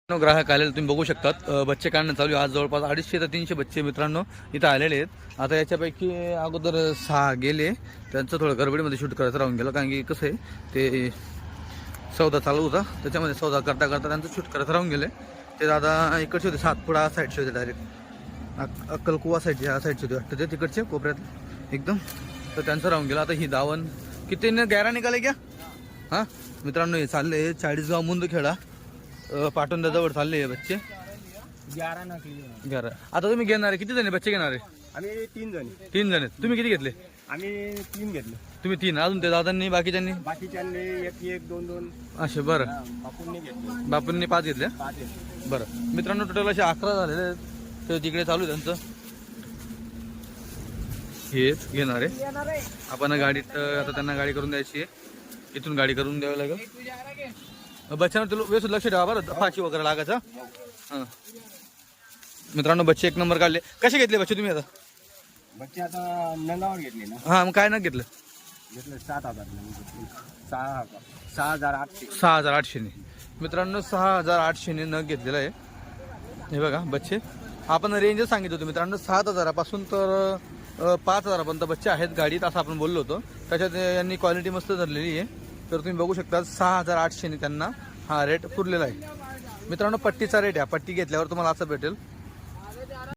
ग्राहक आलेले तुम्ही बघू शकतात बच्चे काढणं चालू आहे। आज जवळपास 250 ते 300 बच्चे मित्रांनो इथं आलेले आहेत। आता याच्यापैकी अगोदर 6 गेले, त्यांचं थोडं गडबडीमध्ये शूट करायचं राहून गेलं, कारण की कसं आहे ते सौदा चालू होता, त्याच्यामध्ये सौदा करता करता त्यांचं शूट करायचं राहून गेले। ते दादा इकडचे होते, सातपुडा साईडचे होते, डायरेक्ट अक्कलकुवा साईडचे, ह्या साईडचे होते वाटतं ते, तिकडचे कोपऱ्यात एकदम, तर त्यांचं राहून गेलं। आता ही दावण किती 11 निघाले क्या हां मित्रांनो, हे चालले 40 गाव मुंदखेडा पाटोंद्याजवळ चालले आहे बच्चे 11। आता तुम्ही घेणार आहे किती जण बच्चे घेणार आहे? आम्ही 3 जण 3 जण आहेत। तुम्ही किती घेतले? आम्ही 3 घेतले। तुम्ही 3, अजून ते दादांनी बाकीच्यांनी बाकीच्यांनी 1 2 2 असे? बरं, बापूंनी घेतले, बापूंनी 5 घेतल्या। 5 घेतले। बरं मित्रांनो, टोटल असे 11 झालेले आहेत, ते तिकडे चालू आहे त्यांचं, हेच घेणार आहे। आपण गाडीत आता त्यांना गाडी करून द्यायची आहे, इथून गाडी करून द्यावी लागेल। बच्चांना तुला व्यवस्थित लक्ष ठेवा बरं, फाशी वगैरे लागायचं। हां मित्रांनो, बच्चे 1 नंबर काढले। कसे घेतले बच्चे तुम्ही आता? बच्चे आता नंगावर घेतले ना? हां, मग काय ना घेतलं? घेतलं 7,000 6,800 6,800 ने मित्रांनो, 6,800 ने नग घेतलेला आहे। हे बघा बच्चे, आपण रेंजच सांगितलं होतं मित्रांनो, 7,000 पासून तर 5,000 पर्यंत बच्चे आहेत गाडीत, असं आपण बोललो होतो। त्याच्यात यांनी क्वालिटी मस्त धरलेली आहे, तर तुम्ही बघू शकता 6,800 ने त्यांना हा रेट पुरलेला आहे मित्रांनो। पट्टीचा रेट आहे, पट्टी घेतल्यावर तुम्हाला असं भेटेल।